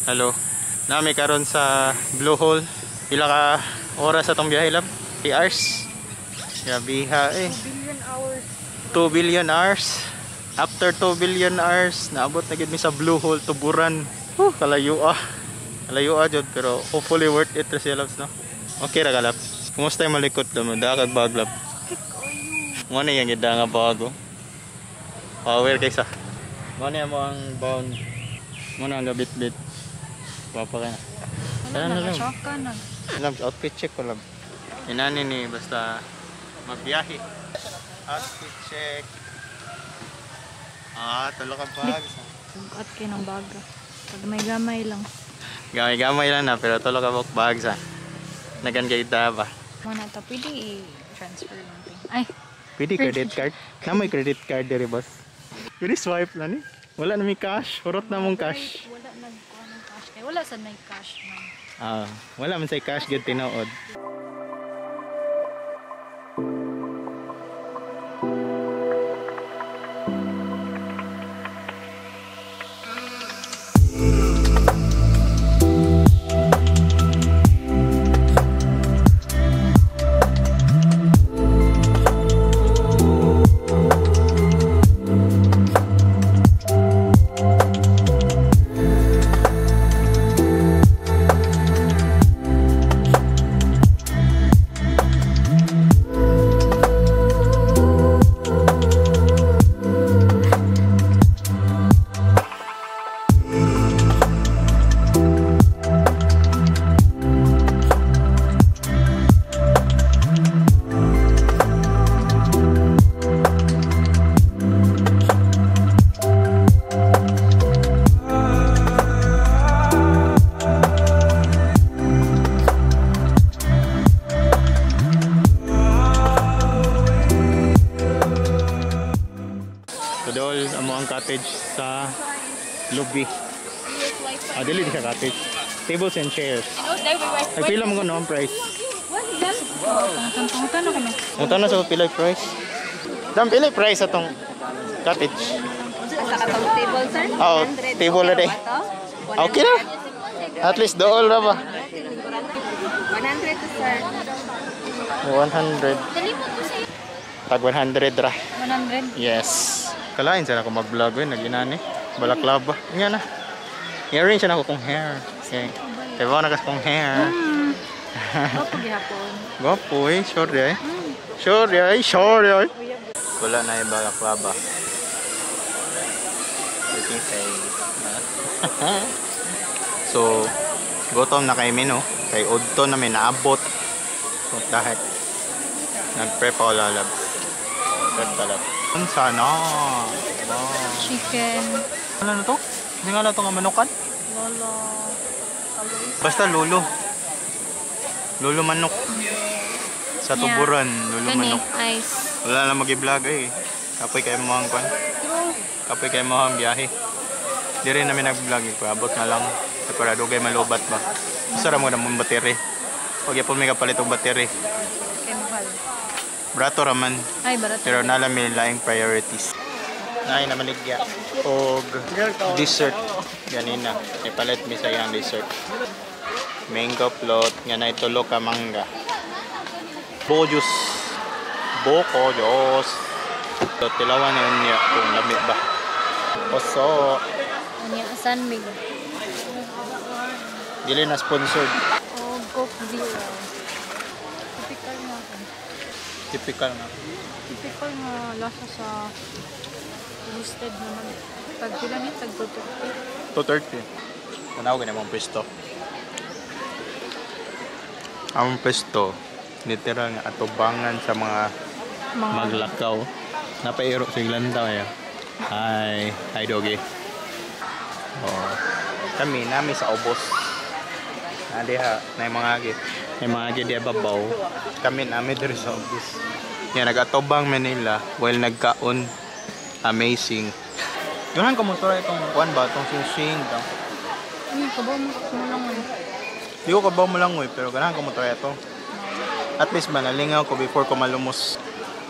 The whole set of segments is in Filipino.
Hello. Nami karon sa Blue Hole. Pila ka oras atong biyahe lab? 3 hours. Grabiha eh. 2 billion hours. After 2 billion hours, naabot na gid mi sa Blue Hole, Tuburan. Kalayo ah. Kalayo ah jud, pero hopefully worth it ra siya labs no. Okay ra ka lab. Kumusta yung malikot mo? Dakag bag lab. Mo na yang gida nga bago. Power kaysa. Mo na mo ang bound. Mo na ang gabit-bit. Papa ka na. Ano na shock ka na. Labs, outfit check ko lab. Inani ni basta magbiyahe. Outfit check. Tulo ka bag. Sugat kayo ng baga. Pag may gamay lang. Gamay-gamay lang na, pero tulo ka bag sa. Nagan kayo ba? Muna ito, pwede i-transfer natin. Ay! Pwede credit card? Na may credit card diri boss. Pwede swipe na ni. Wala na may cash. Hurot na mong cash. Wala nagkuha ng cash. Kaya wala sa may cash man. Wala man say cash gud tinuod. Dol amo ang cottage sa lobby. Dili di siya cottage. Tables and chairs. Pila mo kuno ang price? Tantan ako na. Tantan na sa pila price. Dam pila price atong cottage. Sa katong table, sir? Oh, table na day. Okay na. At least dool ra ba? 100 to, sir. 100. Tag 100 ra. 100? Yes. Kalain sana ako mag-vlog yun, naginani. Balaklava. Yan na. Earring siya na ako kong hair. Okay. Diba na kasi kong hair. Opo gihapon. Gwapo eh. Sure eh. Sure eh. Sure eh. Wala na yung balaklava. Looking face. So, gutom na kay Mino. Kay Udto na may naabot. What the heck. Nag-prep ako lalab. Prep talab. Sana. Wow. Chicken. Ano na to? Hindi nga na ito nga manukan? Lolo. Basta lolo. Lolo manok. Sa Tuburan, lolo manok. Ice. Wala na mag-i-vlog eh. Kapoy kayo mo ang kwan. Kapoy kayo mo ang biyahe. Di rin namin nag-vlog eh. Abot na lang. Sigurado kayo malubat ba. Masara mo na mong bateri. Huwag po may kapalit ng bateri. Chemical. Brato raman. Ay, barato. Pero nalamin laing priorities. Nay na maligya. O dessert. Ganina. Ipalit mi sa iyang dessert. Mango float. Nga na itulo ka mangga. Boko juice. Boko juice. So, tilawan na yun niya kung lamit ba. Oso. Ano yung sanmig? Dili na sponsored. Oh, Coke Zero. Typical nga ako. Typical nga. Typical nga lasa sa roasted naman. Tag sila niya, tag 230. 230. Tanaw ganyan mong pwesto. Ang pwesto, literal nga atubangan sa mga maglakaw. Napairo sa Iglanda kaya. Hi Dogi. Oh. Kami nami sa ubos. Diha na yung mga agit. Yung mga agit diya babaw. Kami nami diri sa ubos. Yan nagatubang Manila while nagkaon. Amazing. Yunan ko mo itong kuan ba itong sing-sing. Kabaw mo lang mo. Di ko kabaw mo lang pero ganahan ko mo try ito. At least ba nalingaw ko before ko malumos.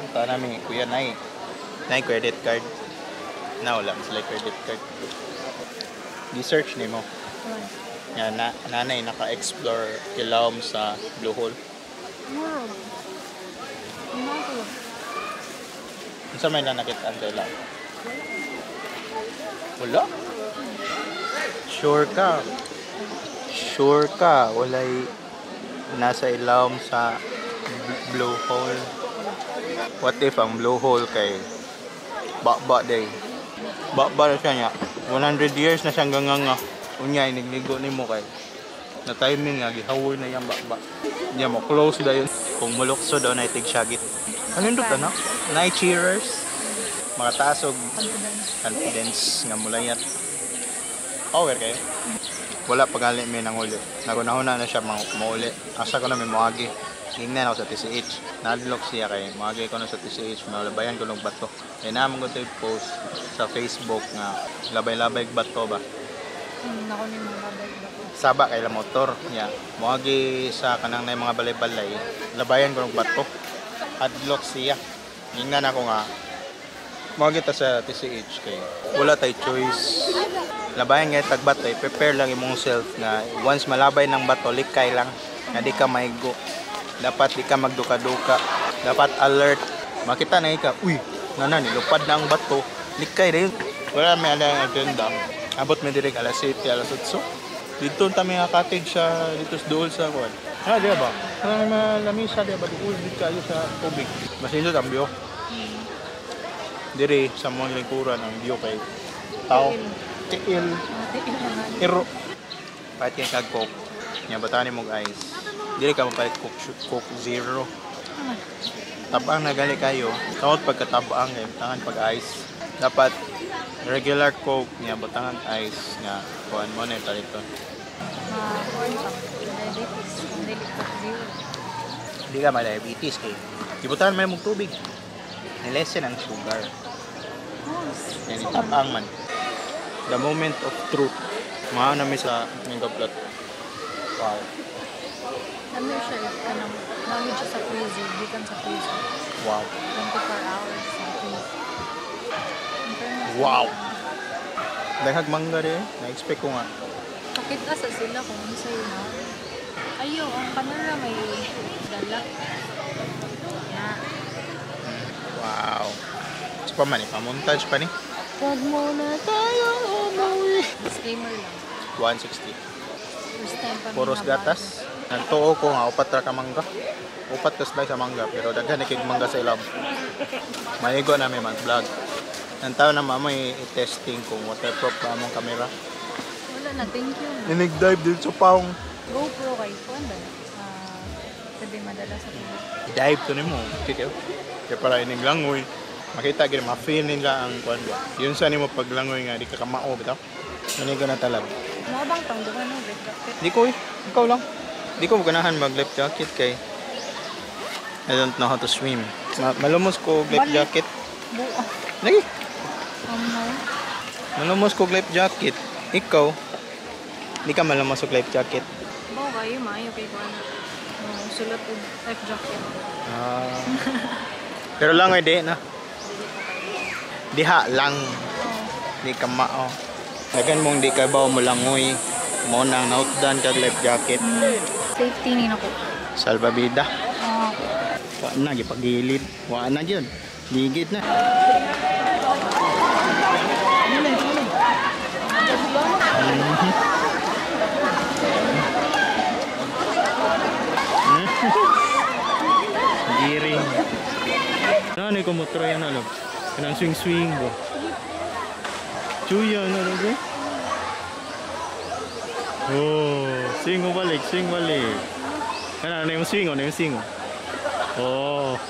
Ito namin kuya na credit card. Na wala sila credit card. Di-search ni mo. Yan, nanay naka-explore ilawom sa Blue Hole. Muro. Muro. Ano sa may nanakita ang ilaw? Wala? Sure ka? Sure ka? Walay nasa ilawom sa Blue Hole. What if ang Blue Hole kay Bakba day? Bakba na siya niya. 100 years na siyang ganganga. Unya, inigligo ni mo kay na timing nga, gihawoy na yung bakba. Hindi mo, close da yun. Kung mulukso daw na itig syagit. Ano yun doon, no? Night cheerers. Mga taas og confidence nga mulayat. Power kayo. Wala pagali may nanguli. Nagunahuna na siya mauli. Asa ko na may muagi. Hingnan ako sa TCH. Nadlock siya kay muagi ko na sa TCH. Malabayan ko ng bato. Kaya naman ko ito post sa Facebook nga labay-labay bato ba. Ako ni mga babay ba? Saba kay la motor niya. Muagi sa kanang na mga balay-balay. Labayan ko ng bato. Adlock siya. Hingnan ako nga. Muagi ta sa TCH kay wala tay choice. Labayan nga tagbato, prepare lang imong self na once malabay ng bato, likay lang nga di ka maigo. Dapat di ka magduka-duka. Dapat alert. Makita na ika, uy, nana nilupad na ang bato. Likay rin. Wala may alang agenda. Abot may direk alas 7, alas 8. Dito kami nakatid siya dito sa dool sa kuwan. Ah, di ba? Parang malamisa di ba dool dito kayo sa tubig. Masinod ang view. Dire sa mga lingkuran ang view kay tao. Tiil. Iro. Pahit kayo kag coke. Nga batani mong ice. Dire ka mapalit coke zero. Tabang na gali kayo. Tawad pagkatabang kayo. Tangan pag ice. Dapat regular coke nga batangan ice nga kuan mo na ito dito. Diabetes. Dili Coke Zero. Hindi ka ma-diabetes kay. Ibutahan may mong tubig. Nilesen ang sugar. Yan itabang man. The moment of truth. Mga namin sa Mingaplat. Wow. Dami siya kanang dami siya sa freezer, di kan sa freezer. Wow. 24 hours sa freezer. Wow. Daghag mangga rin. Na-expect ko nga. Pakita sa sila kung ano sa'yo na. Ayo, ang camera may dala. Yeah. Wow. Ito pa man eh. Pamontage pa ni. Wag mo na tayo umuwi. Disclaimer lang. 160. First time pa Puros gatas. Nagtuo ko nga, upat ra ka mangga. Upat ka slice sa mangga, pero daghan ikig mangga sa ilab. Maigo namin mag-vlog. Nang tao na mamoy i-testing kung waterproof ba among camera. Wala na, thank you. Inig-dive din sa paong. GoPro kay Kuan ba? Pwede madala sa tubig. I-dive to nimo. Kaya para inig langoy. Makita gina ma-feel nila ang kuan ba. Yun sa nimo paglangoy nga di ka kamao bitaw. Manigo na talab. Mga bang tang duman no, red jacket. Di ko ikaw lang. Di ko ganahan mag-life jacket kay I don't know how to swim. Malumos ko life jacket. Buo. Lagi. No. Malumos ko life jacket. Ikaw di ka malumos og life jacket. Bao kayo maayo kay Kuan. Sulat og life jacket. Pero lang ay di na. Diha lang. Di ka mao. Dagan mong di ka ba mo langoy. Mo nang nautdan kag life jacket. Safety ni nako. Salbabida. Wa na gipagilid. Wa na gyud. Ligid na. Giring. Ano ko motor yan alam. Kanang swing go. Chuya na go. Oh, swing balik. Kana na yung swing, oh.